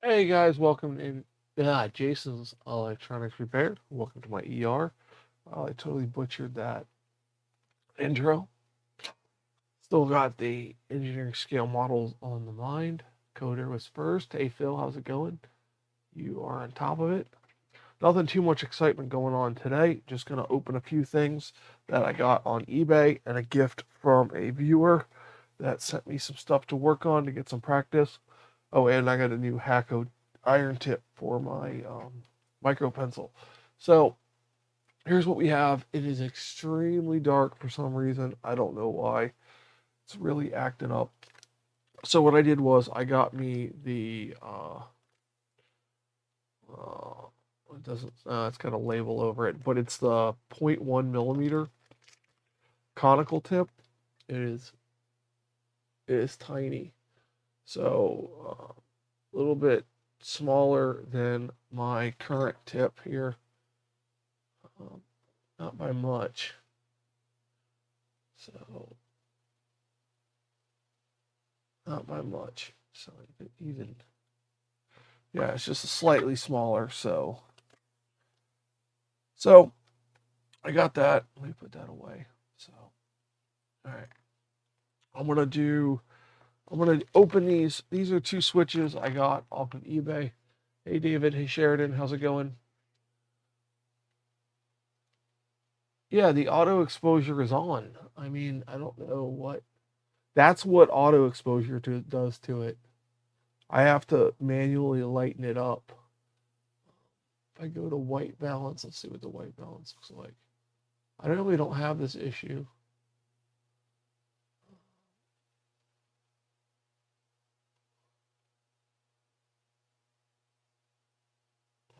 Hey guys, welcome in Jason's Electronics Repair. Welcome to my ER. I totally butchered that intro. Still got the engineering scale models on the mind. Coder was first. Hey Phil, how's it going? You are on top of it. Nothing too much excitement going on today. Just gonna open a few things that I got on eBay and a gift from a viewer that sent me some stuff to work on to get some practice. Oh, and I got a new Hakko iron tip for my micro pencil. So here's what we have. It is extremely dark for some reason. I don't know why. It's really acting up. So what I did was I got me the uh it doesn't it's got a label over it, but it's the zero point 0.1 millimeter conical tip. It is tiny. So a little bit smaller than my current tip here. Um, Not by much. So, not by much. So, even, yeah, it's just slightly smaller. So I got that. Let me put that away. So, all right. I'm going to do, I'm going to open these. These are two switches I got off of eBay. Hey, David. Hey, Sheridan. How's it going? Yeah, the auto exposure is on. I mean, I don't know what. That's what auto exposure does to it. I have to manually lighten it up. If I go to white balance, let's see what the white balance looks like. I really don't have this issue.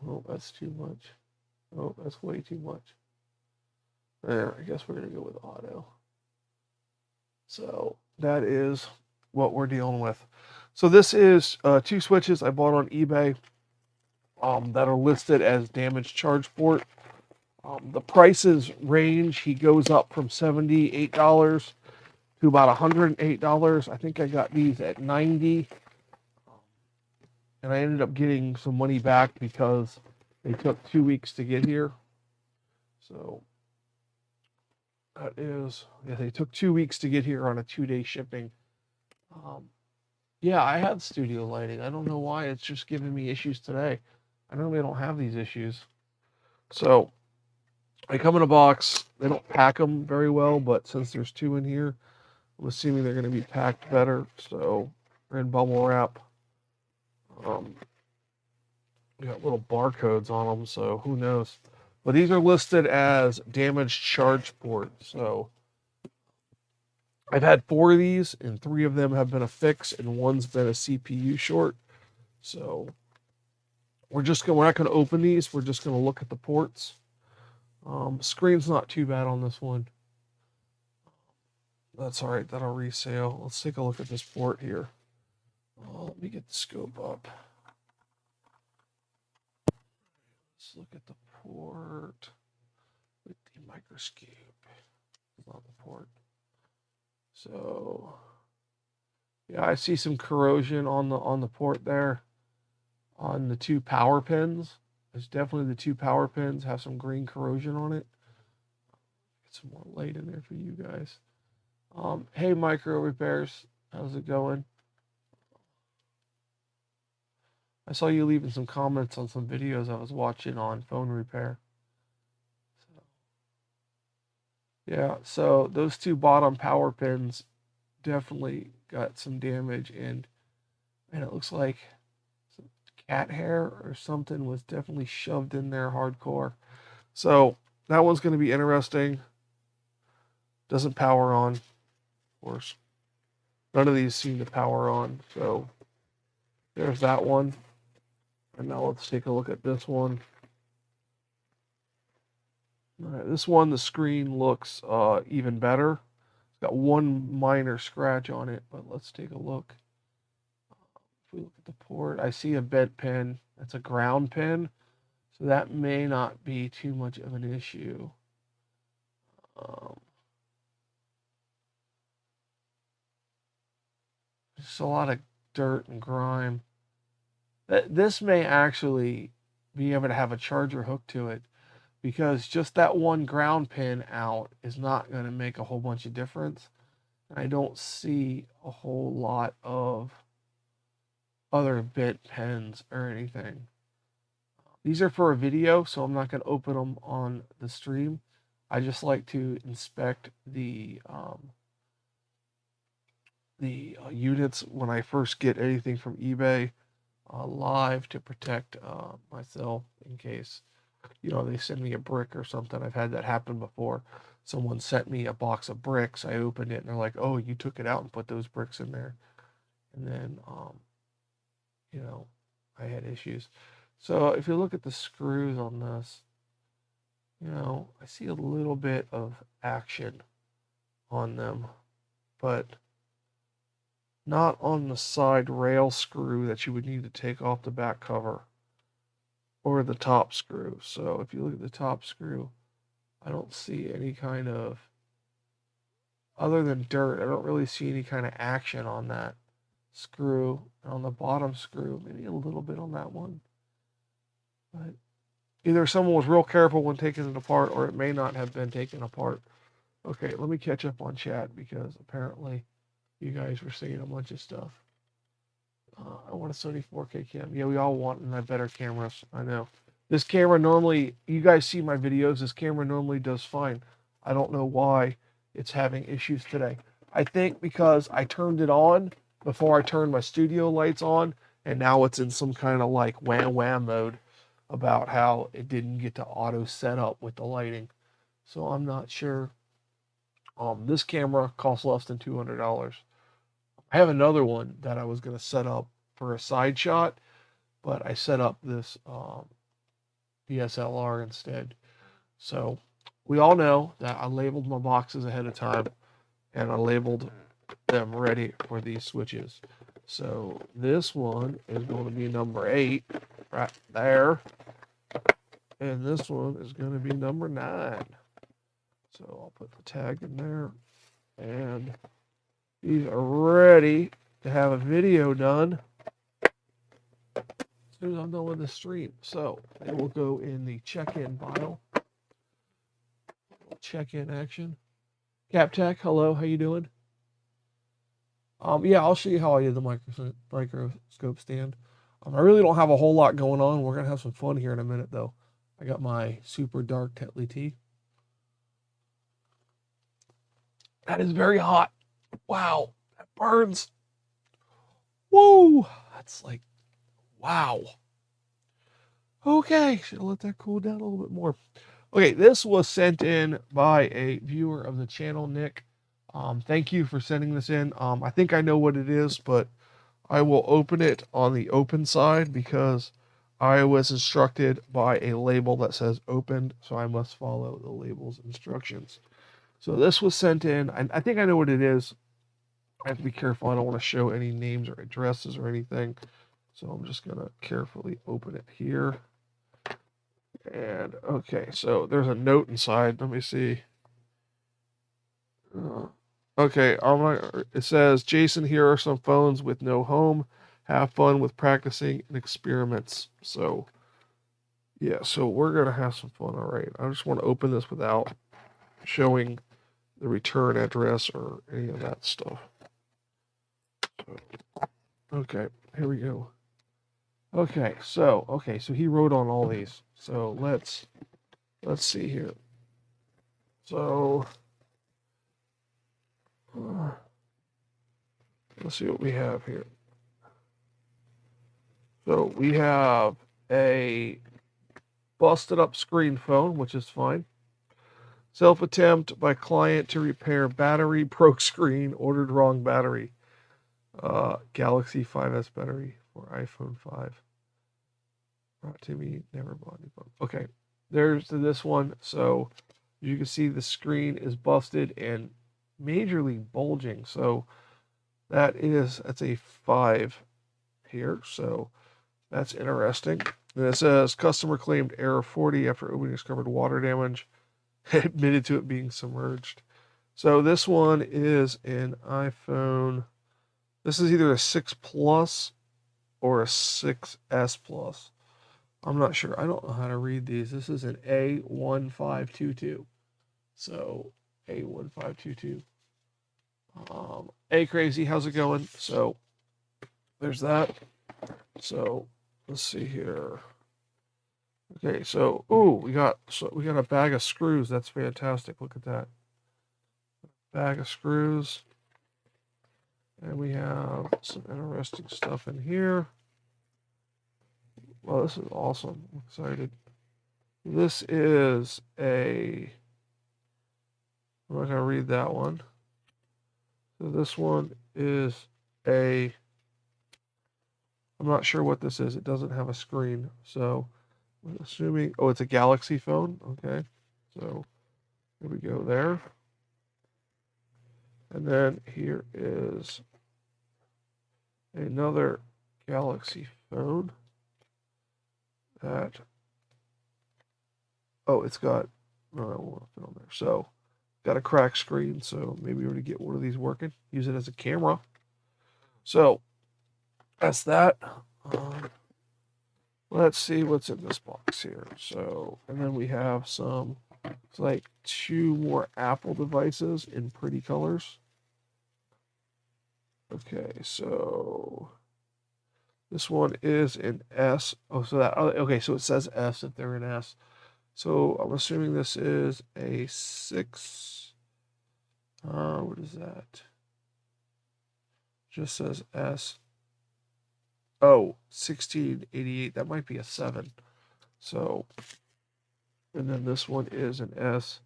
Oh, that's too much. Oh, that's way too much. There, I guess we're going to go with auto. So that is what we're dealing with. So this is two switches I bought on eBay that are listed as damaged charge port. The prices range. He goes up from $78 to about $108. I think I got these at 90, and I ended up getting some money back because they took 2 weeks to get here. So that is, yeah, they took 2 weeks to get here on a 2-day shipping. Um, yeah, I had studio lighting. I don't know why it's just giving me issues today. I normally don't have these issues. So they come in a box. They don't pack them very well, but since there's two in here, I'm assuming they're going to be packed better. So they're in bubble wrap. Um, got little barcodes on them, so who knows? But these are listed as damaged charge port. So I've had four of these, and three of them have been a fix, and one's been a CPU short. So we're not gonna open these. We're just gonna look at the ports. Screen's not too bad on this one. That's all right. That'll resale. Let's take a look at this port here. Let me get the scope up. Let's look at the port with the microscope. Not the port. So yeah, I see some corrosion on the port there on the two power pins. There's definitely the two power pins have some green corrosion on it. Get some more light in there for you guys. Hey, Micro Repairs, how's it going? I saw you leaving some comments on some videos I was watching on phone repair. So, yeah, so those two bottom power pins definitely got some damage, and it looks like some cat hair or something was definitely shoved in there hardcore. So that one's going to be interesting. Doesn't power on, of course. None of these seem to power on. So there's that one. And now let's take a look at this one. All right, this one, the screen looks even better. It's got one minor scratch on it, but let's take a look. If we look at the port, I see a bent pin. That's a ground pin. So that may not be too much of an issue. Um, just a lot of dirt and grime. This may actually be able to have a charger hooked to it, because just that one ground pin out is not going to make a whole bunch of difference. I don't see a whole lot of other bit pins or anything. These are for a video, so I'm not going to open them on the stream. I just like to inspect the units when I first get anything from eBay live, to protect myself in case, they send me a brick or something. I've had that happen before. Someone sent me a box of bricks. I opened it and they're like, "Oh, you took it out and put those bricks in there." And then, I had issues. So if you look at the screws on this, I see a little bit of action on them, but not on the side rail screw that you would need to take off the back cover, or the top screw. So if you look at the top screw, I don't see any kind of, other than dirt, I don't really see any kind of action on that screw. And on the bottom screw, maybe a little bit on that one. But either someone was real careful when taking it apart, or it may not have been taken apart. Okay, let me catch up on chat, because apparently you guys were saying a bunch of stuff. I want a Sony 4K cam. Yeah, we all want better cameras. I know. This camera normally, you guys see my videos, this camera normally does fine. I don't know why it's having issues today. I think because I turned it on before I turned my studio lights on, and now it's in some kind of like wham mode about how it didn't get to auto set up with the lighting. So I'm not sure. This camera costs less than $200. I have another one that I was going to set up for a side shot, but I set up this DSLR instead. So we all know that I labeled my boxes ahead of time, and I labeled them ready for these switches. So this one is going to be number 8 right there, and this one is going to be number 9. So I'll put the tag in there, and these are ready to have a video done as soon as I'm done with the stream. So they will go in the check-in pile. Check-in action. CapTech, hello, how you doing? Yeah, I'll show you how I did the microscope stand. I really don't have a whole lot going on. We're gonna have some fun here in a minute, though. I got my super dark Tetley tea. That is very hot. Wow, that burns. Whoa, that's like, wow. Okay, should have let that cool down a little bit more. Okay, this was sent in by a viewer of the channel, Nick. Thank you for sending this in. I think I know what it is, but I will open it on the open side because I was instructed by a label that says opened, so I must follow the label's instructions. So this was sent in. I think I know what it is. I have to be careful. I don't want to show any names or addresses or anything. So I'm just going to carefully open it here. And okay, so there's a note inside. Let me see. Okay, it says, Jason, here are some phones with no home. Have fun with practicing and experiments. So, yeah, so we're going to have some fun. All right, I just want to open this without showing the return address or any of that stuff. So, okay, here we go. Okay, so he wrote on all these. So let's see here. So let's see what we have here. So we have a busted up screen phone, which is fine. Self attempt by client to repair battery, broke screen, ordered wrong battery. Galaxy 5S battery for iPhone 5. Brought to me, never bought any phone. Okay, there's this one. So you can see the screen is busted and majorly bulging. So that's a 5 here. So that's interesting. And it says customer claimed error 40 after opening discovered water damage. Admitted to it being submerged. So this one is an iPhone. This is either a 6 Plus or a 6S Plus. I'm not sure. I don't know how to read these. This is an A1522. So A1522. Hey, Crazy, how's it going? So there's that. So let's see here. Okay, so we got a bag of screws. That's fantastic. Look at that. Bag of screws. And we have some interesting stuff in here. Well, this is awesome. I'm excited. This is a, I'm not going to read that one. So this one is a, I'm not sure what this is. It doesn't have a screen. So I'm assuming, oh, it's a Galaxy phone. Okay. So here we go there. And then here is another Galaxy phone that, oh, it's got, no, I won't fit on there. So got a cracked screen, so maybe we're going to get one of these working, use it as a camera. So that's that. Let's see what's in this box here. So, and then we have some, it's like 2 more Apple devices in pretty colors. Okay, so this one is an S. Oh, so that, okay, so it says S if they're an S. So I'm assuming this is a 6. What is that? Just says S. Oh, 1688. That might be a 7. So, and then this one is an S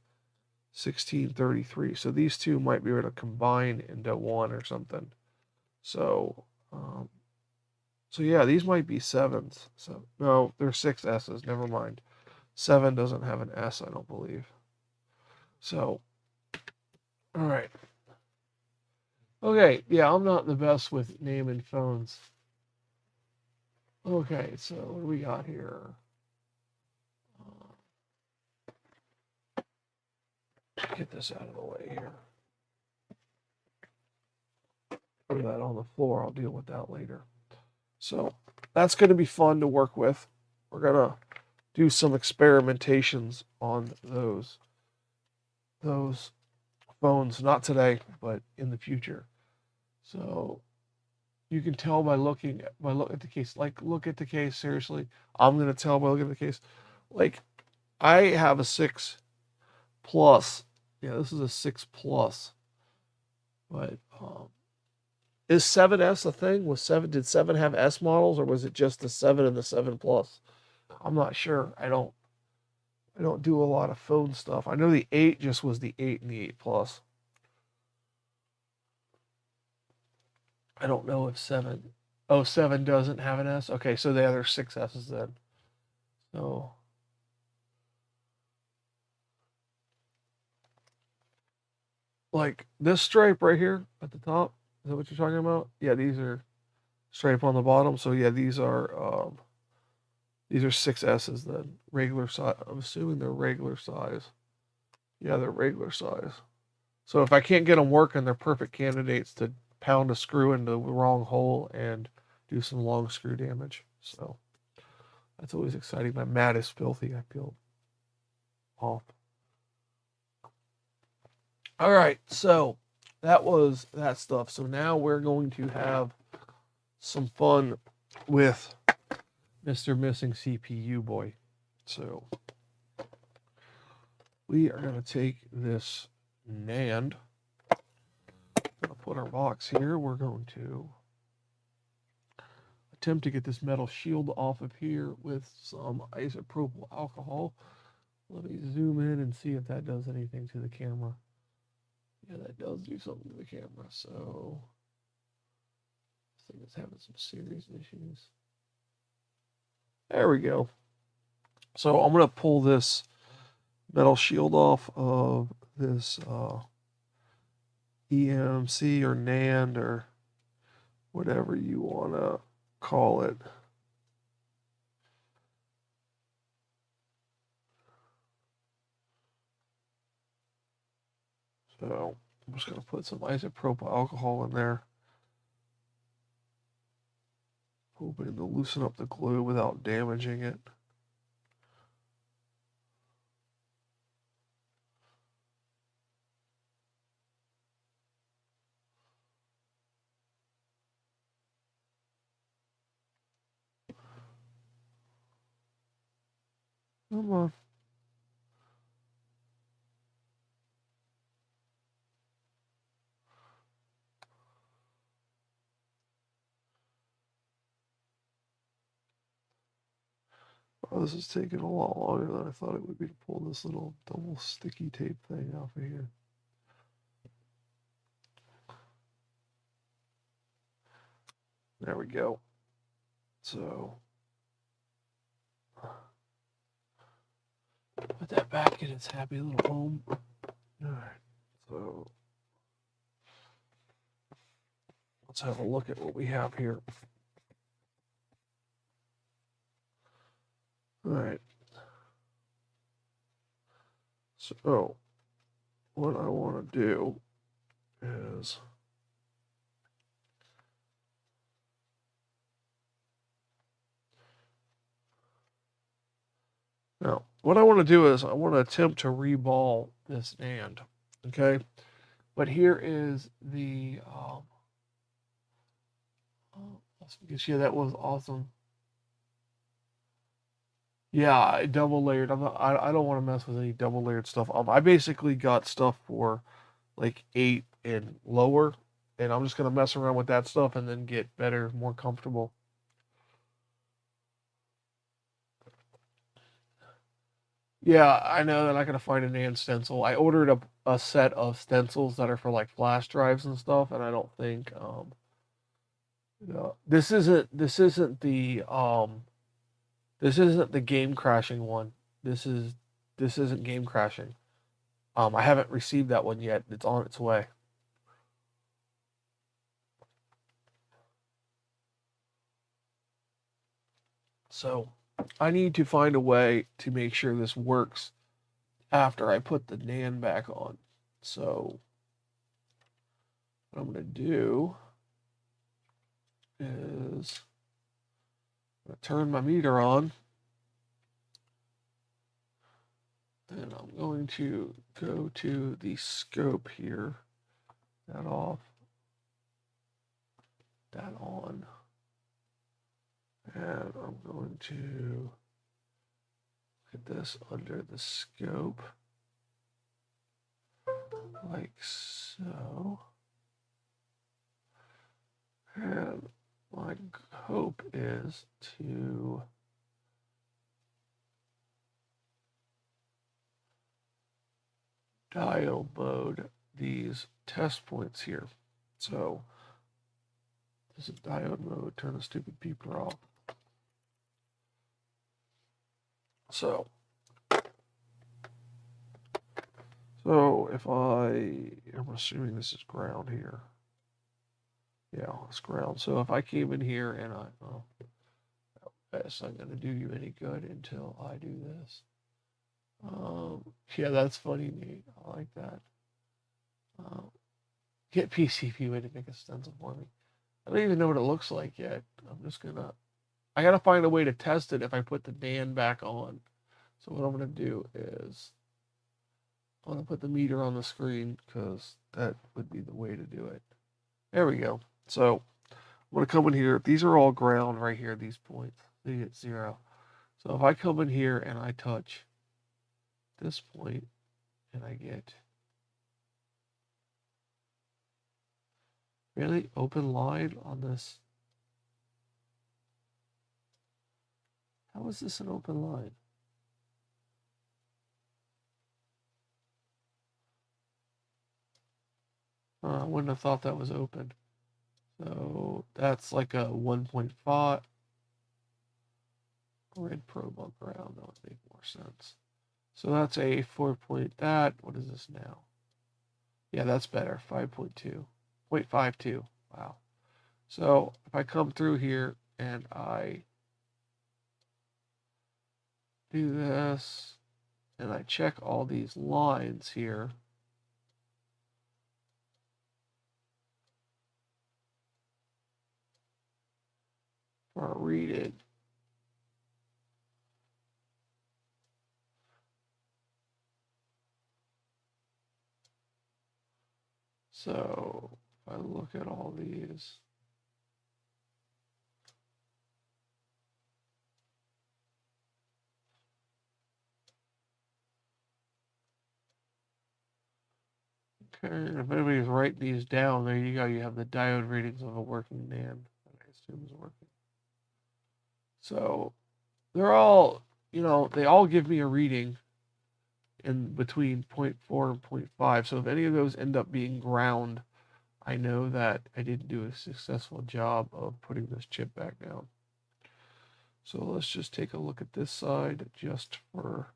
1633. So these two might be able to combine into one or something. So, so yeah, these might be 7s. So no, they're 6 S's. Never mind. 7 doesn't have an S, I don't believe. So, all right. Okay, yeah, I'm not the best with naming phones. Okay, so what do we got here? Get this out of the way here. Put that on the floor. I'll deal with that later. So that's going to be fun to work with. We're going to do some experimentations on those phones, not today, but in the future. So you can tell by looking at the case. Like, look at the case seriously. I'm going to tell by looking at the case. Like, I have a 6 Plus. Yeah, this is a 6 Plus. But is 7S a thing? Did 7 have S models, or was it just the 7 and the 7 Plus? I'm not sure. I don't do a lot of phone stuff. I know the 8 just was the 8 and the 8 Plus. I don't know if 7. Oh, 7 doesn't have an S. Okay, so the other 6 S's then. So like this stripe right here at the top, is that what you're talking about? Yeah, these are stripe on the bottom. So yeah, these are 6 S's then. Regular size. I'm assuming they're regular size. Yeah, they're regular size. So if I can't get them working, they're perfect candidates to pound a screw into the wrong hole and do some long screw damage. So that's always exciting. My mat is filthy. I feel off. All right, so that was that stuff. So now we're going to have some fun with Mr. Missing CPU Boy. So we are going to take this NAND. Going to put our box here. We're going to attempt to get this metal shield off of here with some isopropyl alcohol. Let me zoom in and see if that does anything to the camera. Yeah, that does do something to the camera. So this thing is having some serious issues. There we go. So I'm going to pull this metal shield off of this EMC or NAND or whatever you want to call it. So I'm just going to put some isopropyl alcohol in there. Hoping to loosen up the glue without damaging it. Come on. Oh, this is taking a lot longer than I thought it would be to pull this little double sticky tape thing off of here. There we go. So, put that back in its happy little home. All right. So, let's have a look at what we have here. All right. So, what I want to do is now, what I want to do is I want to attempt to reball this NAND, okay? But here is the, because yeah, that was awesome. Yeah, double layered. I don't want to mess with any double layered stuff. I basically got stuff for like 8 and lower, and I'm just gonna mess around with that stuff and then get better, more comfortable. Yeah, I know that I'm not gonna find a NAND stencil. I ordered a set of stencils that are for like flash drives and stuff, and I don't think this isn't the game crashing one. This isn't game crashing. I haven't received that one yet. It's on its way. So I need to find a way to make sure this works after I put the NAND back on. So what I'm going to do is I'm going to turn my meter on. And I'm going to go to the scope here. That off. That on. And I'm going to get this under the scope. Like so. And my hope is to dial mode these test points here. So this is diode mode, turn the stupid beeper off. So if I'm assuming this is ground here. Yeah, it's ground. So if I came in here and that's not going to do you any good until I do this. Yeah, that's funny, Nate. I like that. Get PCBWay to make a stencil for me. I don't even know what it looks like yet. I gotta find a way to test it if I put the NAND back on. So what I'm gonna do is I'm gonna put the meter on the screen because that would be the way to do it. There we go. So I'm gonna come in here. These are all ground right here, these points. They get 0. So if I come in here and I touch this point and I get really open line on this. How is this an open line? I wouldn't have thought that was open. So that's like a 1.5 grid probe on ground. That would make more sense. So that's a 4 point that. What is this now? Yeah, that's better. 5.2. 0.52. Wow. So if I come through here and I do this and I check all these lines here. for our reading. So if I look at all these, okay, if anybody's writing these down, there you go. You have the diode readings of a working NAND that I assume is working. So they're all, they all give me a reading in between 0.4 and 0.5. So if any of those end up being ground, I know that I didn't do a successful job of putting this chip back down. So let's just take a look at this side just for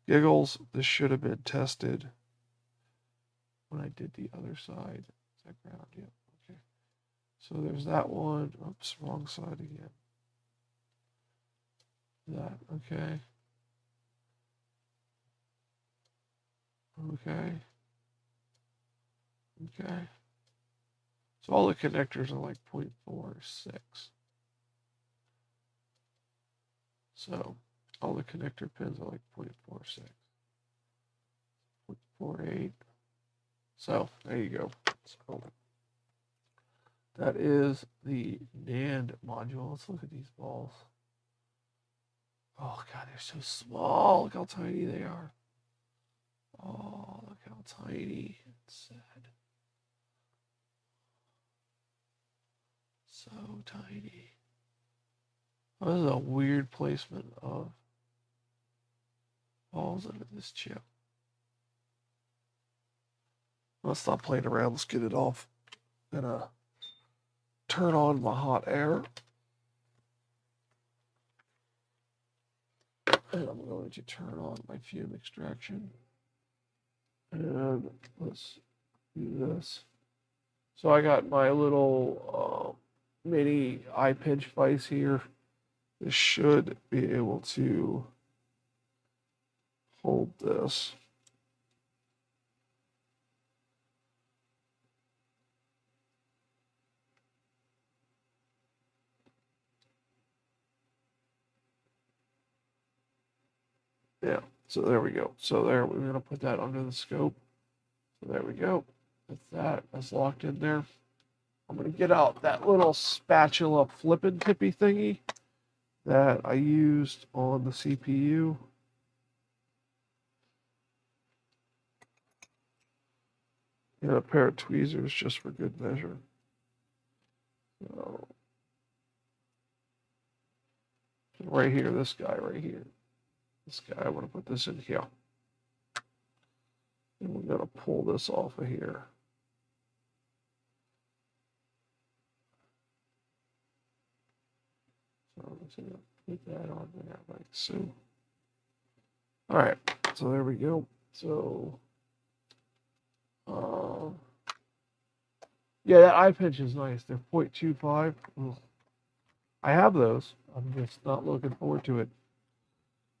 giggles. This should have been tested when I did the other side. Is that ground? Yeah. Okay. So there's that one. Oops, wrong side again. That. Okay. Okay. Okay. So all the connectors are like 0.46. So all the connector pins are like 0.46. 0.48. So there you go. So that is the NAND module. Let's look at these balls. Oh God, they're so small. Look how tiny they are. Oh, look how tiny. It's sad. So tiny. Oh, this is a weird placement of balls under this chip. Let's stop playing around. Let's get it off. I'm gonna turn on my hot air. And I'm going to turn on my fume extraction. And let's do this. So I got my little mini eye pinch vise here. This should be able to hold this. Yeah, so there we go. So there, we're going to put that under the scope. So there we go. That's locked in there. I'm going to get out that little spatula flippin' tippy thingy that I used on the CPU. And a pair of tweezers just for good measure. So right here, this guy right here. This guy, I want to put this in here. And we're going to pull this off of here. So I'm just going to put that on there like so. All right, so there we go. So, yeah, that eye pinch is nice. They're 0.25. I have those. I'm just not looking forward to it.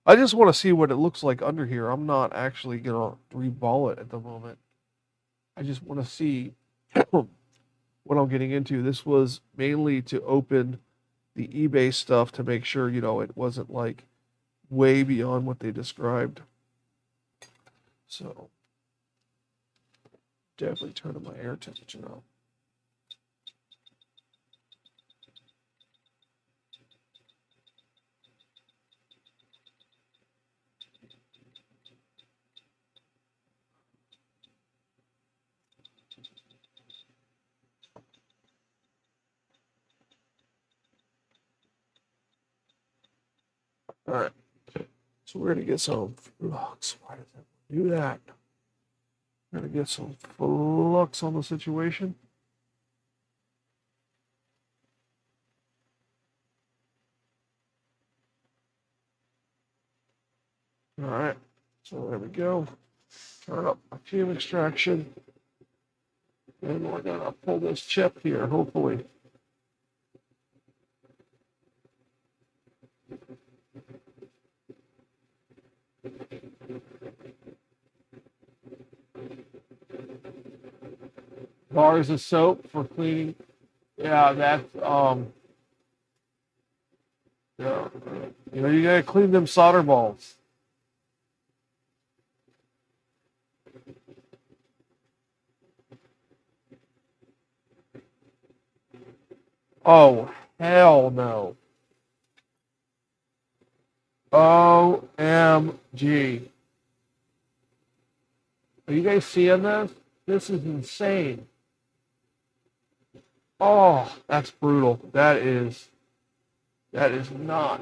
I just want to see what it looks like under here. I'm not actually going to reball it at the moment. I just want to see what I'm getting into. This was mainly to open the eBay stuff to make sure, it wasn't like way beyond what they described. So definitely turning my air temperature up. All right. So we're going to get some flux. Why does that do that? We're going to get some flux on the situation. All right. So there we go. Turn up my fume extraction. And we're going to pull this chip here, hopefully. Bars of soap for cleaning. Yeah, that's So, you gotta clean them solder balls. Oh, hell no. OMG. Are you guys seeing this? This is insane. Oh, that's brutal. That is not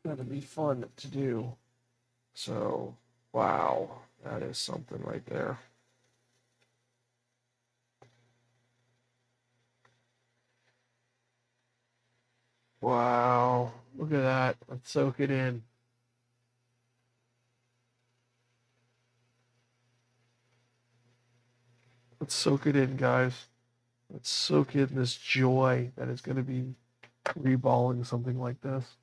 gonna be fun to do. So, wow. That is something right there. Wow. Look at that. Let's soak it in. Let's soak it in, guys. Let's soak in this joy that is going to be reballing something like this.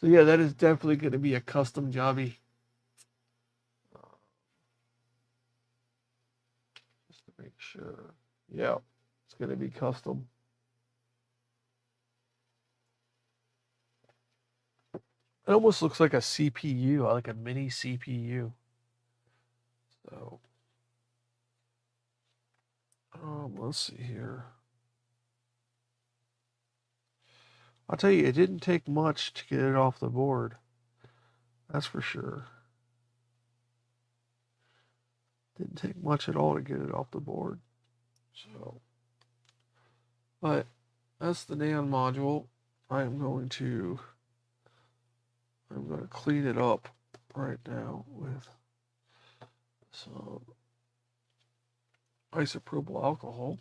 So yeah, that is definitely going to be a custom jobby. Just to make sure. Yeah, it's going to be custom. It almost looks like a CPU, like a mini CPU. So, let's see here. I'll tell you, it didn't take much to get it off the board. That's for sure. Didn't take much at all to get it off the board. So, but that's the NAND module. I'm going to clean it up right now with some isopropyl alcohol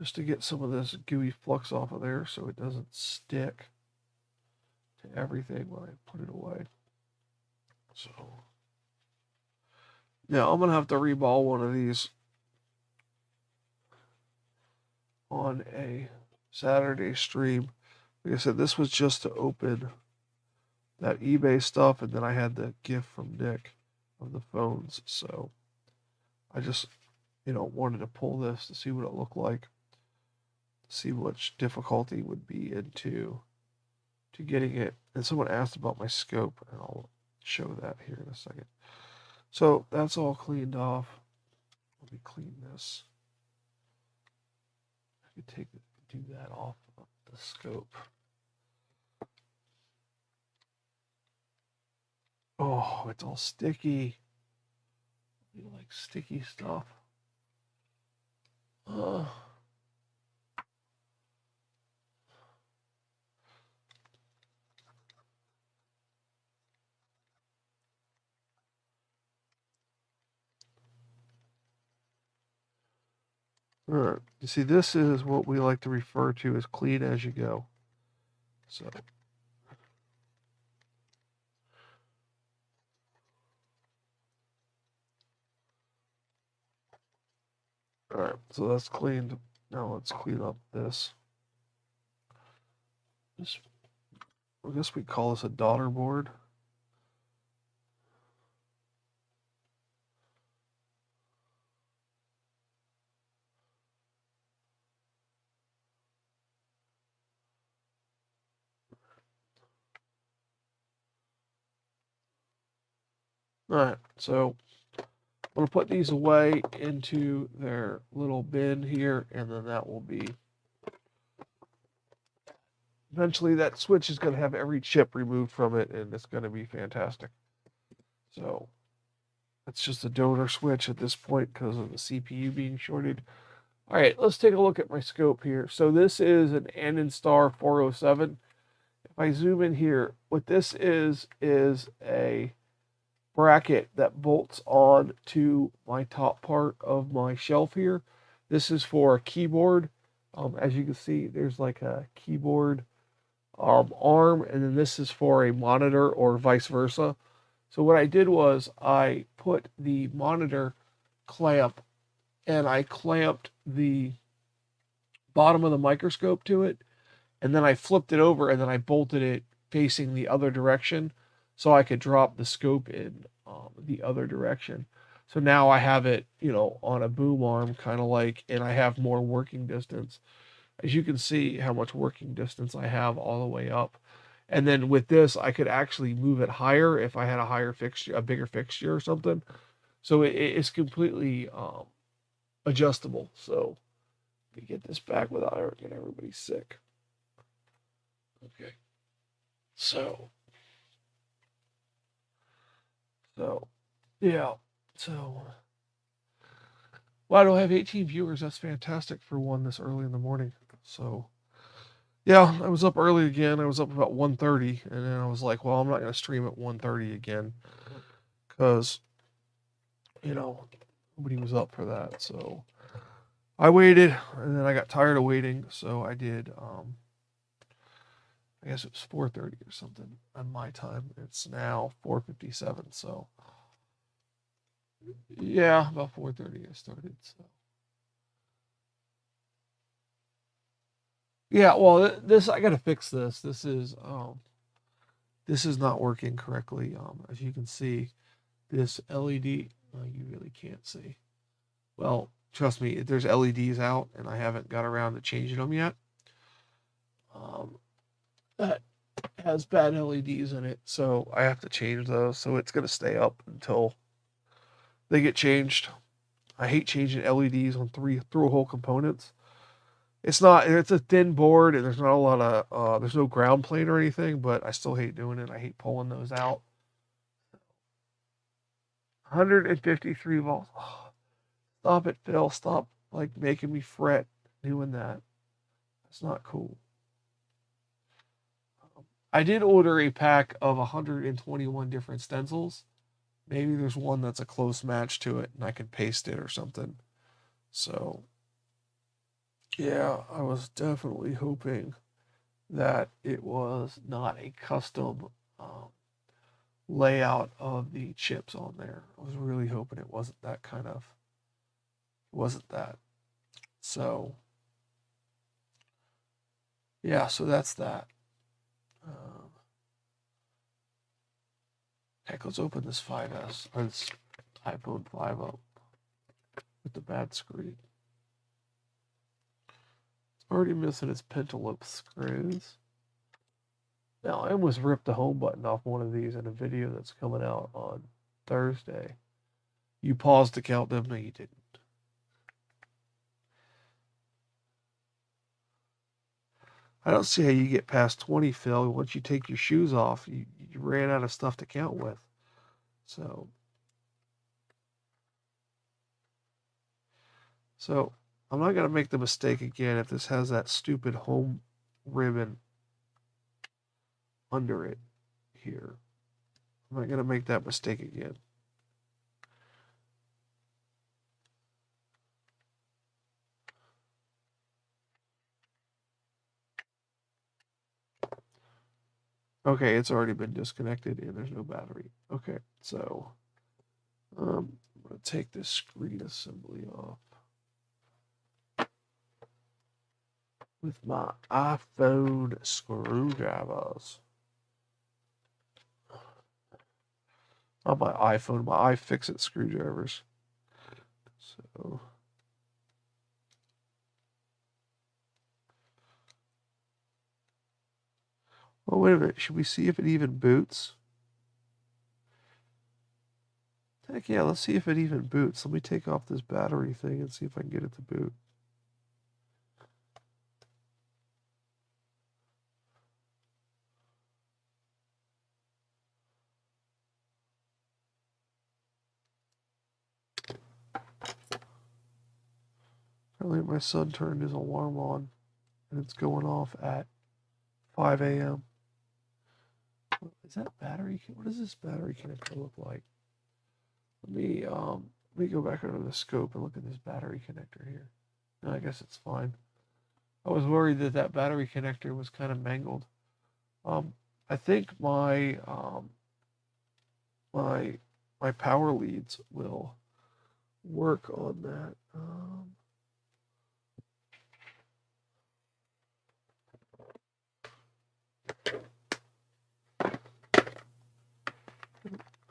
just to get some of this gooey flux off of there so it doesn't stick to everything when I put it away. So yeah, I'm gonna have to reball one of these on a Saturday stream. Like I said, this was just to open that eBay stuff, and then I had the gift from Nick of the phones. So I just, wanted to pull this to see what it looked like, see what difficulty would be into to getting it. And someone asked about my scope, and I'll show that here in a second. So that's all cleaned off. Let me clean this. I could do that off of the scope. Oh, it's all sticky. You like sticky stuff. All right. You see, this is what we like to refer to as clean as you go. So. All right, so that's cleaned. Now let's clean up this. I guess we call this a daughter board. All right, so I'm going to put these away into their little bin here, and then that will be... Eventually, that switch is going to have every chip removed from it, and it's going to be fantastic. So, it's just a donor switch at this point because of the CPU being shorted. All right, let's take a look at my scope here. So this is an Annenstar 407. If I zoom in here, what this is a bracket that bolts on to my top part of my shelf here. This is for a keyboard. As you can see, there's like a keyboard arm, and then this is for a monitor or vice versa. So what I did was I put the monitor clamp and I clamped the bottom of the microscope to it, and then I flipped it over and then I bolted it facing the other direction so I could drop the scope in the other direction. So now I have it, on a boom arm, kind of like, and I have more working distance. as you can see how much working distance I have all the way up. And then with this, I could actually move it higher if I had a higher fixture, a bigger fixture or something. So it's completely adjustable. So let me get this back without getting everybody sick. Okay. So yeah. So why do I have 18 viewers? That's fantastic for one this early in the morning. So yeah, I was up early again. I was up about 1:30, and then I was like, well, I'm not going to stream at 1:30 again because, nobody was up for that. So I waited, and then I got tired of waiting, so I did, I guess it was 4:30 or something on my time. It's now 4:57, so yeah, about 4:30 I started, so. Yeah, well, this I gotta fix this. This is not working correctly. As you can see, this LED, you really can't see. Well, trust me, there's LEDs out, and I haven't got around to changing them yet. That has bad LEDs in it, so I have to change those. So it's gonna stay up until they get changed. I hate changing LEDs on through hole components. It's a thin board and there's not a lot of there's no ground plate or anything, but I still hate doing it. I hate pulling those out. 153 volts. Oh, stop it, Phil. Stop like making me fret doing that. That's not cool. I did order a pack of 121 different stencils. Maybe there's one that's a close match to it and I can paste it or something. So yeah, I was definitely hoping that it was not a custom layout of the chips on there. I was really hoping it wasn't that kind of, it wasn't that. So, yeah, so that's that. Heck, let's open this 5S, or this iPhone 5 up with the bad screen. It's already missing its pentalobe screws. Now, I almost ripped the home button off one of these in a video that's coming out on Thursday. You paused to count them? No, you didn't. I don't see how you get past 20, Phil. Once you take your shoes off, you ran out of stuff to count with. So I'm not going to make the mistake again if this has that stupid home ribbon under it here. I'm not going to make that mistake again. Okay, it's already been disconnected and there's no battery. Okay, so I'm going to take this screen assembly off with my iPhone screwdrivers. Not my iPhone, my iFixit screwdrivers. So oh, wait a minute. Should we see if it even boots? Heck yeah, let's see if it even boots. Let me take off this battery thing and see if I can get it to boot. Apparently my son turned his alarm on and it's going off at 5 a.m. Is that battery? What does this battery connector look like? Let me go back under the scope and look at this battery connector here. No, I guess it's fine. I was worried that that battery connector was kind of mangled. I think my my power leads will work on that.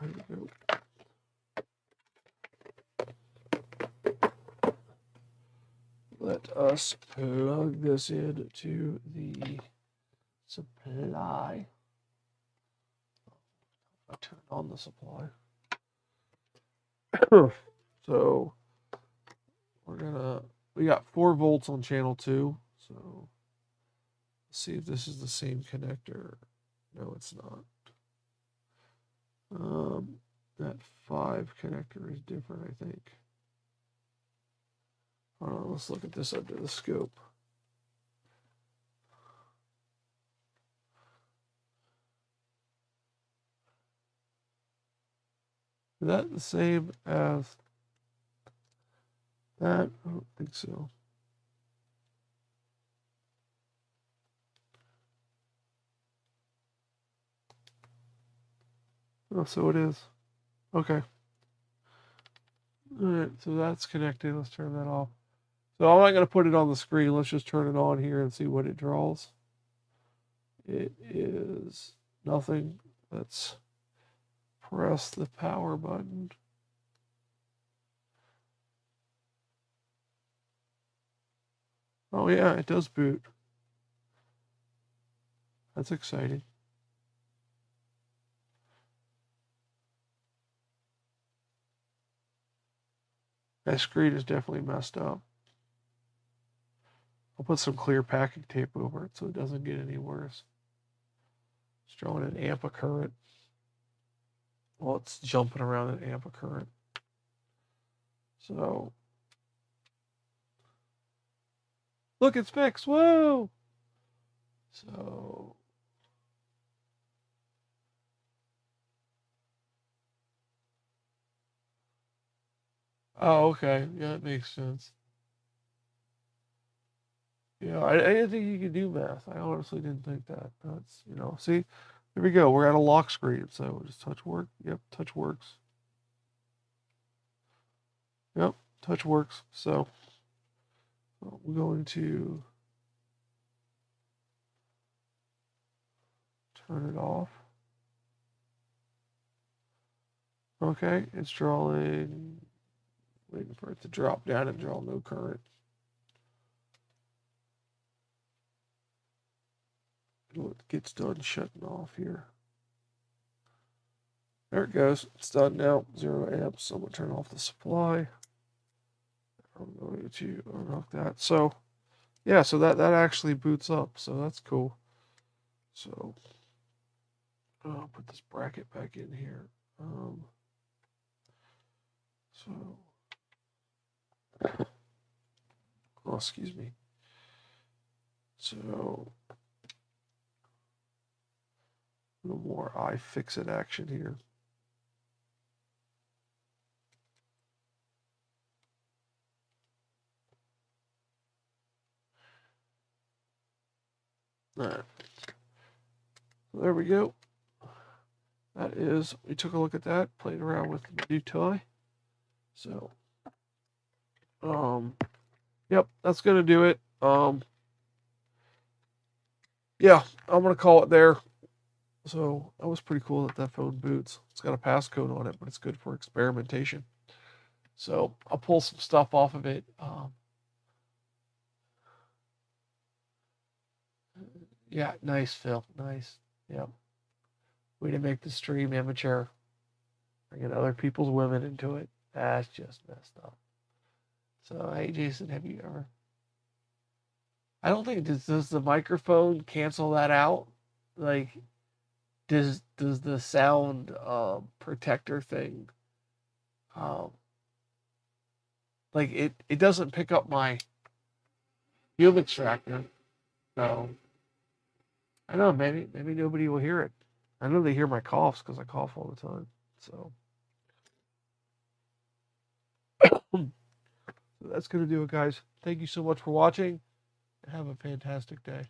There we go. let us plug this in to the supply. I turn on the supply. So we got 4 volts on channel 2. So let's see if this is the same connector. No, it's not. That 5 connector is different, I think. Let's look at this under the scope. Is that the same as that? I don't think so. Oh, so it is. Okay. All right, so that's connected. Let's turn that off. So I'm not going to put it on the screen. Let's just turn it on here and see what it draws. It is nothing. Let's press the power button. Oh yeah, it does boot. That's exciting. That screen is definitely messed up. I'll put some clear packing tape over it so it doesn't get any worse. It's drawing an amp of current. Well, it's jumping around an amp of current. So, look, it's fixed. Whoa! So, oh, okay. Yeah, that makes sense. Yeah, I didn't think you could do math. I honestly didn't think that. That's, see, there we go. We're at a lock screen. So just touch work. Yep, touch works. Yep, touch works. So we're going to turn it off. Okay, it's drawing, waiting for it to drop down and draw no current. It gets done shutting off here. There it goes. It's done now. 0 amps. So I'm going to turn off the supply. I'm going to unhook that. So, yeah, so that actually boots up. So that's cool. So I'll put this bracket back in here. Oh, excuse me. So a little more iFixit action here. All right. So there we go. That is, we took a look at that, played around with the new toy. So, yep, that's going to do it. Yeah, I'm going to call it there. So that was pretty cool that phone boots. It's got a passcode on it, but it's good for experimentation. So I'll pull some stuff off of it. Yeah, nice, Phil. Nice. Yep. Way to make the stream amateur. Bringing other people's women into it. That's just messed up. So, hey, Jason, have you ever... I don't think, does the microphone cancel that out? Like, does the sound protector thing... like, it doesn't pick up my fume extractor. So, I don't know, maybe nobody will hear it. I know they hear my coughs because I cough all the time. So that's going to do it, guys. Thank you so much for watching. Have a fantastic day.